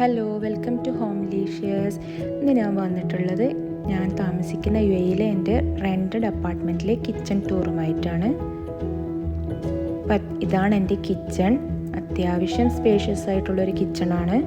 Hello, welcome to ഹോംലീഷ്യസ്. ഇന്ന് ഞാൻ വന്നിട്ടുള്ളത് ഞാൻ താമസിക്കുന്ന UAE എൻ്റെ റെൻറ്റഡ് അപ്പാർട്ട്മെൻറ്റിലെ കിച്ചൺ ടൂറുമായിട്ടാണ്. ഇതാണ് എൻ്റെ കിച്ചൺ. അത്യാവശ്യം സ്പേഷ്യസ് ആയിട്ടുള്ളൊരു കിച്ചണാണ്.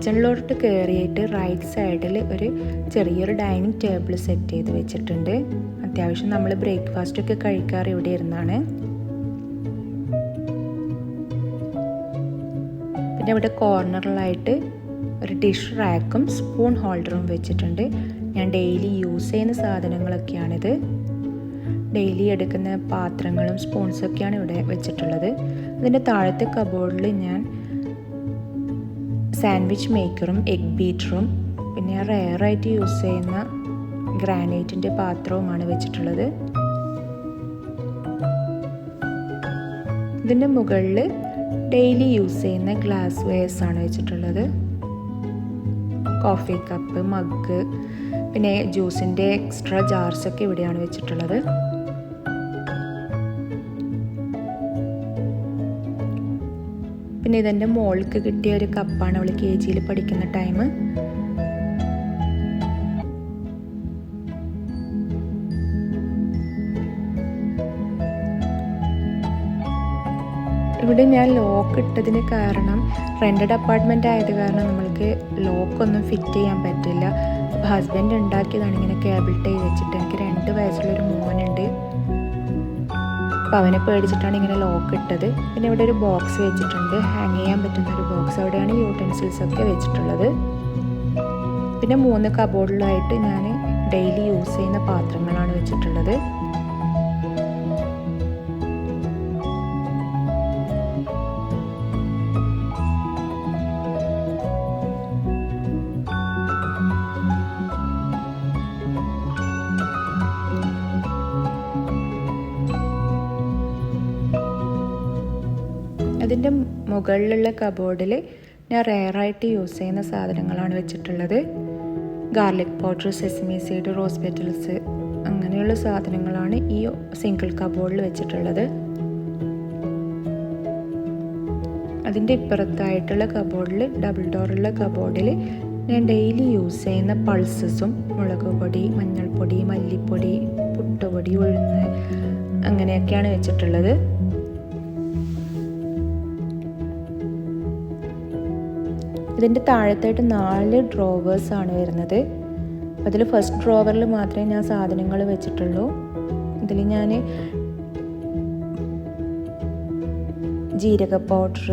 കിച്ചണിലോട്ട് കയറിയിട്ട് റൈറ്റ് സൈഡിൽ ഒരു ചെറിയൊരു ഡൈനിങ് ടേബിൾ സെറ്റ് ചെയ്ത് വെച്ചിട്ടുണ്ട്. അത്യാവശ്യം നമ്മൾ ബ്രേക്ക്ഫാസ്റ്റൊക്കെ കഴിക്കാറ് ഇവിടെ ഇരുന്നാണ്. പിന്നെ ഇവിടെ കോർണറിലായിട്ട് ഒരു ഡിഷ് റാക്കും സ്പൂൺ ഹോൾഡറും വെച്ചിട്ടുണ്ട്. ഞാൻ ഡെയിലി യൂസ് ചെയ്യുന്ന സാധനങ്ങളൊക്കെയാണിത്. ഡെയിലി എടുക്കുന്ന പാത്രങ്ങളും സ്പൂൺസൊക്കെയാണ് ഇവിടെ വെച്ചിട്ടുള്ളത്. അതിൻ്റെ താഴത്തെ കബോർഡിൽ ഞാൻ സാൻഡ്വിച്ച് മേക്കറും എഗ് ബീറ്ററും പിന്നെ റെയറായിട്ട് യൂസ് ചെയ്യുന്ന ഗ്രാനൈറ്റിൻ്റെ പാത്രവുമാണ് വെച്ചിട്ടുള്ളത്. ഇതിൻ്റെ മുകളിൽ ഡെയിലി യൂസ് ചെയ്യുന്ന ഗ്ലാസ് വെയർസാണ് വെച്ചിട്ടുള്ളത്. കോഫി കപ്പ്, മഗ്, പിന്നെ ജ്യൂസിൻ്റെ എക്സ്ട്രാ ജാർസൊക്കെ ഇവിടെയാണ് വെച്ചിട്ടുള്ളത്. പിന്നെ ഇതെൻ്റെ മോൾക്ക് കിട്ടിയ ഒരു കപ്പാണ്. അവൾ KGയിൽ പഠിക്കുന്ന ടൈം. ഇവിടെ ഞാൻ ലോക്ക് ഇട്ടതിന് കാരണം റെൻറ്റഡ് അപ്പാർട്ട്മെൻ്റ് ആയത് കാരണം നമ്മൾക്ക് ലോക്കൊന്നും ഫിറ്റ് ചെയ്യാൻ പറ്റില്ല. അപ്പോൾ ഹസ്ബൻഡ് ഉണ്ടാക്കിയതാണ് ഇങ്ങനെ കേബിൾ ടൈ വെച്ചിട്ട്. എനിക്ക് 2 വയസ്സുള്ളൊരു മോനുണ്ട്. അപ്പോൾ അവനെ പേടിച്ചിട്ടാണ് ഇങ്ങനെ ലോക്ക് ഇട്ടത്. പിന്നെ ഇവിടെ ഒരു ബോക്സ് വെച്ചിട്ടുണ്ട്, ഹാങ് ചെയ്യാൻ പറ്റുന്ന ഒരു ബോക്സ്. അവിടെയാണ് യൂട്ടൻസിൽസൊക്കെ വെച്ചിട്ടുള്ളത്. പിന്നെ 3 കബോർഡിലായിട്ട് ഞാൻ ഡെയിലി യൂസ് ചെയ്യുന്ന പാത്രങ്ങളാണ് വെച്ചിട്ടുള്ളത്. അതിൻ്റെ മുകളിലുള്ള കബോർഡിൽ ഞാൻ റെയറായിട്ട് യൂസ് ചെയ്യുന്ന സാധനങ്ങളാണ് വെച്ചിട്ടുള്ളത്. Garlic powder, sesame seed, rose petals, അങ്ങനെയുള്ള സാധനങ്ങളാണ് ഈ സിംഗിൾ കബോർഡിൽ വെച്ചിട്ടുള്ളത്. അതിൻ്റെ ഇപ്പുറത്തായിട്ടുള്ള കബോർഡിൽ, ഡബിൾ ഡോറുള്ള കബോർഡിൽ ഞാൻ ഡെയിലി യൂസ് ചെയ്യുന്ന പൾസസും മുളക് പൊടി, മഞ്ഞൾപ്പൊടി, മല്ലിപ്പൊടി, പുട്ടുപൊടി, ഉഴുന്ന്, അങ്ങനെയൊക്കെയാണ് വെച്ചിട്ടുള്ളത്. ഇതിൻ്റെ താഴത്തായിട്ട് 4 ഡ്രോവേഴ്സാണ് വരുന്നത്. അതിൽ ഫസ്റ്റ് ഡ്രോവറിൽ മാത്രമേ ഞാൻ സാധനങ്ങൾ വെച്ചിട്ടുള്ളൂ. ഇതിൽ ഞാൻ ജീരക പൗഡർ,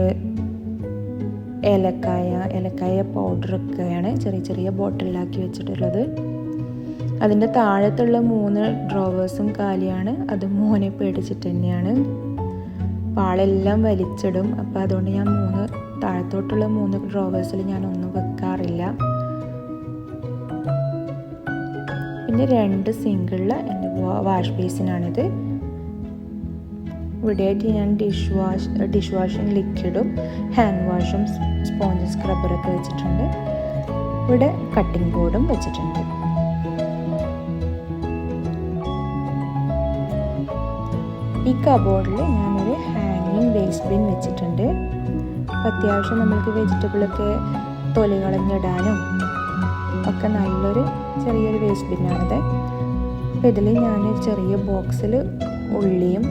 ഏലക്കായ പൗഡറൊക്കെയാണ് ചെറിയ ചെറിയ ബോട്ടിലാക്കി വെച്ചിട്ടുള്ളത്. അതിൻ്റെ താഴത്തുള്ള 3 ഡ്രോവേഴ്സും കാലിയാണ്. അത് മോനെ പേടിച്ചിട്ട് തന്നെയാണ്. പാളെല്ലാം വലിച്ചിടും. അപ്പോൾ അതുകൊണ്ട് ഞാൻ താഴത്തോട്ടുള്ള 3 ഡ്രോവേഴ്സിൽ ഞാനൊന്നും വെക്കാറില്ല. പിന്നെ 2 സിങ്കുള്ള എൻ്റെ വാഷ് ബേസിനാണിത്. ഇവിടെയായിട്ട് ഞാൻ ഡിഷ് വാഷിംഗ് ലിക്വിഡും ഹാൻഡ് വാഷും സ്പോഞ്ച് സ്ക്രബ്ബറൊക്കെ വെച്ചിട്ടുണ്ട്. ഇവിടെ കട്ടിംഗ് ബോർഡും വെച്ചിട്ടുണ്ട്. ഈ കബോർഡിൽ ഞാനൊരു ഹാങ്ങിങ് വേസ്റ്റ് ബിൻ വെച്ചിട്ടുണ്ട്. അത്യാവശ്യം നമ്മൾക്ക് വെജിറ്റബിളൊക്കെ തൊലി കളഞ്ഞിടാനും ഒക്കെ നല്ലൊരു ചെറിയൊരു വേസ്റ്റ് ബിന്നാണിത്. അപ്പോൾ ഇതിൽ ഞാനൊരു ചെറിയ ബോക്സിൽ ഉള്ളിയും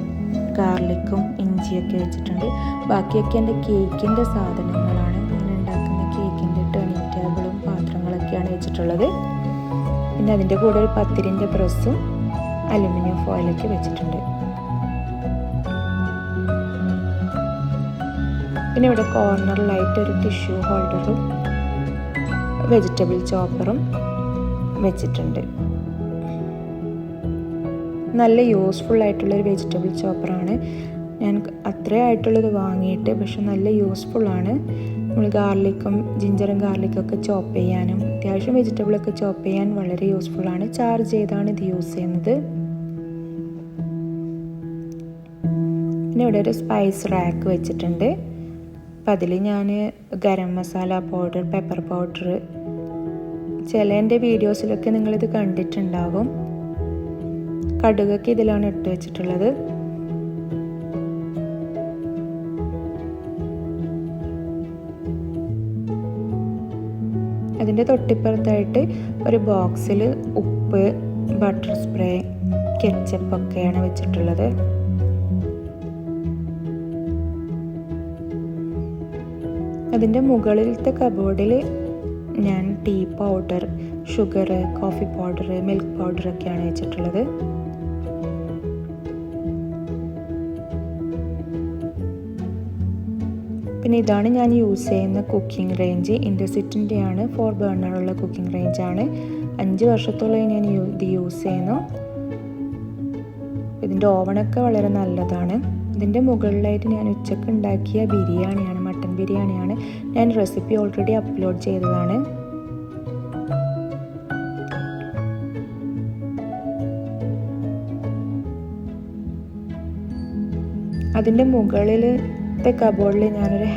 ഗാർലിക്കും ഇഞ്ചിയൊക്കെ വെച്ചിട്ടുണ്ട്. ബാക്കിയൊക്കെ എൻ്റെ കേക്കിൻ്റെ സാധനങ്ങളാണ്. ഞാൻ ഉണ്ടാക്കുന്ന കേക്കിൻ്റെ ടേണിംഗ് ടേബിളും പാത്രങ്ങളൊക്കെയാണ് വെച്ചിട്ടുള്ളത്. പിന്നെ അതിൻ്റെ കൂടെ ഒരു പത്തിരിൻ്റെ പ്രസ്സും അലുമിനിയം ഫോയിലൊക്കെ വെച്ചിട്ടുണ്ട്. പിന്നെ ഇവിടെ കോർണറിലായിട്ട് ഒരു ടിഷ്യൂ ഹോൾഡറും വെജിറ്റബിൾ ചോപ്പറും വെച്ചിട്ടുണ്ട്. നല്ല യൂസ്ഫുൾ ആയിട്ടുള്ളൊരു വെജിറ്റബിൾ ചോപ്പറാണ്. ഞാൻ അത്രയായിട്ടുള്ളത് വാങ്ങിയിട്ട്, പക്ഷെ നല്ല യൂസ്ഫുള്ളാണ്. നമ്മൾ ജിഞ്ചറും ഗാർലിക്കൊക്കെ ചോപ്പ് ചെയ്യാനും അത്യാവശ്യം വെജിറ്റബിളൊക്കെ ചോപ്പ് ചെയ്യാൻ വളരെ യൂസ്ഫുള്ളാണ്. ചാർജ് ചെയ്താണ് ഇത് യൂസ് ചെയ്യുന്നത്. പിന്നെ ഇവിടെ ഒരു സ്പൈസ് റാക്ക് വെച്ചിട്ടുണ്ട്. അപ്പം അതിൽ ഞാൻ garam masala powder, pepper powder, ചില എൻ്റെ വീഡിയോസിലൊക്കെ നിങ്ങളിത് കണ്ടിട്ടുണ്ടാകും. കടുകൊക്കെ ഇതിലാണ് ഇട്ട് വെച്ചിട്ടുള്ളത്. അതിൻ്റെ തൊട്ടിപ്പുറത്തായിട്ട് ഒരു ബോക്സിൽ ഉപ്പ്, ബട്ടർ സ്പ്രേ, കെച്ചപ്പൊക്കെയാണ് വെച്ചിട്ടുള്ളത്. അതിൻ്റെ മുകളിലത്തെ കബോർഡിൽ ഞാൻ tea powder, sugar, coffee powder, milk പൗഡറൊക്കെയാണ് വെച്ചിട്ടുള്ളത്. പിന്നെ ഇതാണ് ഞാൻ യൂസ് ചെയ്യുന്ന കുക്കിംഗ് റേഞ്ച്. ഇൻഡസിറ്റിൻ്റെയാണ്, 4 ബർണറുള്ള കുക്കിംഗ് റേഞ്ചാണ്. 5 വർഷത്തോളം ഞാൻ ഇത് യൂസ് ചെയ്യുന്നു. ഇതിൻ്റെ ഓവണൊക്കെ വളരെ നല്ലതാണ്. ഇതിൻ്റെ മുകളിലായിട്ട് ഞാൻ ഉച്ചക്ക് ഉണ്ടാക്കിയ ബിരിയാണിയാണ്, മട്ടൻ ബിരിയാണിയാണ്. ഞാൻ റെസിപ്പി ഓൾറെഡി അപ്ലോഡ് ചെയ്തതാണ്. അതിൻ്റെ മുകളിലത്തെ കബോർഡിൽ ഞാനൊരു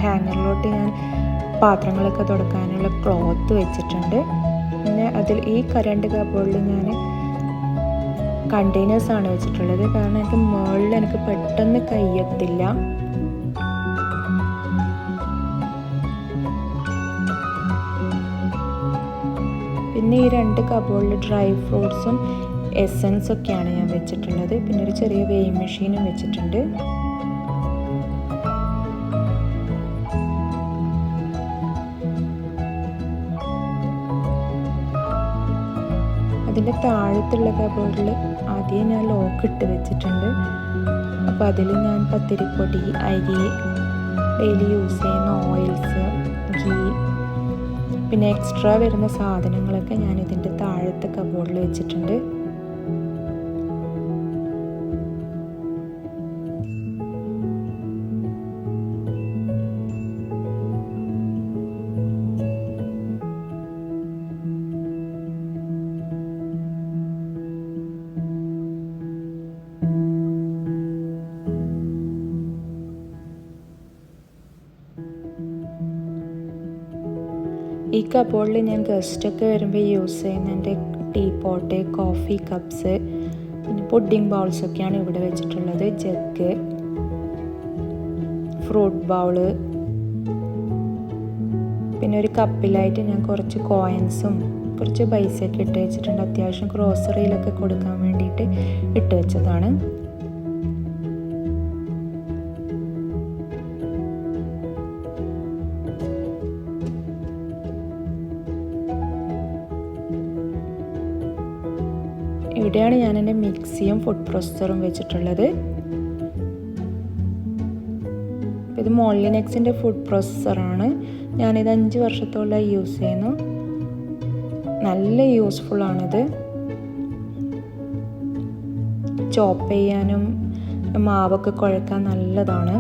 ഹാങ്ങറിലോട്ട് ഞാൻ പാത്രങ്ങളൊക്കെ തുടക്കാനുള്ള ക്ലോത്ത് വെച്ചിട്ടുണ്ട്. പിന്നെ ഈ 2 കബോർഡിൽ ഞാൻ കണ്ടെയ്നേഴ്സാണ് വെച്ചിട്ടുള്ളത്. കാരണം എനിക്ക് മുകളിൽ എനിക്ക് പെട്ടെന്ന് കഴിയത്തില്ല. പിന്നെ ഈ 2 കബോർഡിൽ ഡ്രൈ ഫ്രൂട്ട്സും എസൻസൊക്കെയാണ് ഞാൻ വെച്ചിട്ടുള്ളത്. പിന്നെ ഒരു ചെറിയ വെയിങ് മെഷീനും വെച്ചിട്ടുണ്ട്. അതിൻ്റെ താഴത്തുള്ള കബോർഡിൽ ആദ്യം ഞാൻ ലോക്ക് ഇട്ട് വെച്ചിട്ടുണ്ട്. അപ്പോൾ അതിൽ ഞാൻ പത്തിരിപ്പൊടി, അരി, ഡെയിലി യൂസ് ചെയ്യുന്ന ഓയിൽസ്, ഗീ, പിന്നെ എക്സ്ട്രാ വരുന്ന സാധനങ്ങളൊക്കെ ഞാൻ ഇതിൻ്റെ താഴത്തെ കബോർഡിൽ വെച്ചിട്ടുണ്ട്. ഈ കബോർഡിൽ ഞാൻ ഗസ്റ്റൊക്കെ വരുമ്പോൾ യൂസ് ചെയ്യുന്ന എൻ്റെ ടീ പോട്ട്, കോഫി കപ്സ്, പിന്നെ പുഡിംഗ് ബൗൾസൊക്കെയാണ് ഇവിടെ വെച്ചിട്ടുള്ളത്. ജഗ്, ഫ്രൂട്ട് ബൗള്, പിന്നെ ഒരു കപ്പിലായിട്ട് ഞാൻ കുറച്ച് കോയിൻസും കുറച്ച് പൈസയൊക്കെ ഇട്ട് വെച്ചിട്ടുണ്ട്. അത്യാവശ്യം ഗ്രോസറിയിലൊക്കെ കൊടുക്കാൻ വേണ്ടിയിട്ട് ഇട്ട് വെച്ചതാണ്. ഇവിടെയാണ് ഞാൻ എൻ്റെ മിക്സിയും ഫുഡ് പ്രോസസ്സറും വെച്ചിട്ടുള്ളത്. ഇത് മോളിനെക്സിൻ്റെ ഫുഡ് പ്രോസസ്സറാണ്. ഞാനിത് 5 വർഷത്തോളം യൂസ് ചെയ്യുന്നു. നല്ല യൂസ്ഫുള്ളാണിത്. ചോപ്പ് ചെയ്യാനും മാവൊക്കെ കുഴക്കാൻ നല്ലതാണ്.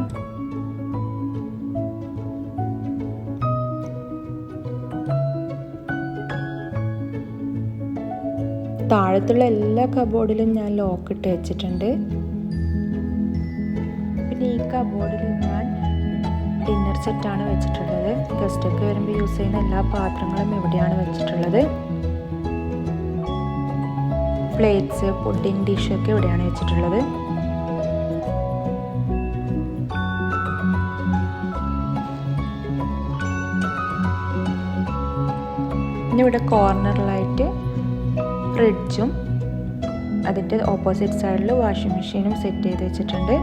താഴത്തുള്ള എല്ലാ കബോർഡിലും ഞാൻ ലോക്ക് ഇട്ട് വെച്ചിട്ടുണ്ട്. പിന്നെ ഈ കബോർഡിൽ ഞാൻ ഡിന്നർ സെറ്റാണ് വെച്ചിട്ടുള്ളത്. ഗസ്റ്റൊക്കെ വരുമ്പോൾ യൂസ് ചെയ്യുന്ന എല്ലാ പാത്രങ്ങളും ഇവിടെയാണ് വെച്ചിട്ടുള്ളത്. പ്ലേറ്റ്സ്, പുഡിംഗ് ഡിഷൊക്കെ ഇവിടെയാണ് വെച്ചിട്ടുള്ളത്. പിന്നെ ഇവിടെ കോർണറിലായിട്ട് ഫ്രിഡ്ജും അതിൻ്റെ ഓപ്പോസിറ്റ് സൈഡിൽ വാഷിംഗ് മെഷീനും സെറ്റ് ചെയ്ത് വെച്ചിട്ടുണ്ട്.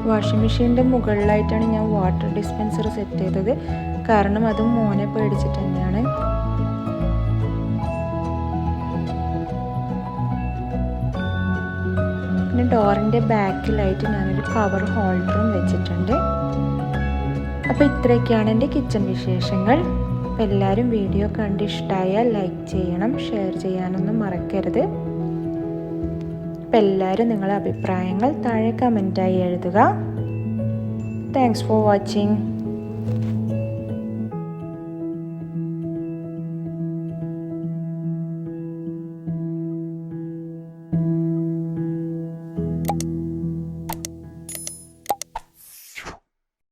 വാഷിംഗ് മെഷീൻ്റെ മുകളിലായിട്ടാണ് ഞാൻ വാട്ടർ ഡിസ്പെൻസർ സെറ്റ് ചെയ്തത്. കാരണം അതും മോനെ പേടിച്ചിട്ട് തന്നെയാണ്. പിന്നെ ഡോറിൻ്റെ ബാക്കിലായിട്ട് ഞാനൊരു കവർ ഹോൾഡറും വെച്ചിട്ടുണ്ട്. അപ്പോൾ ഇത്രയൊക്കെയാണ് എൻ്റെ കിച്ചൺ വിശേഷങ്ങൾ. അപ്പോൾ എല്ലാവരും വീഡിയോ കണ്ട് ഇഷ്ടമായാൽ ലൈക്ക് ചെയ്യണം, ഷെയർ ചെയ്യാനൊന്നും മറക്കരുത്. അപ്പോൾ എല്ലാവരും നിങ്ങളുടെ അഭിപ്രായങ്ങൾ താഴെ കമൻറ്റായി എഴുതുക. Thanks for watching.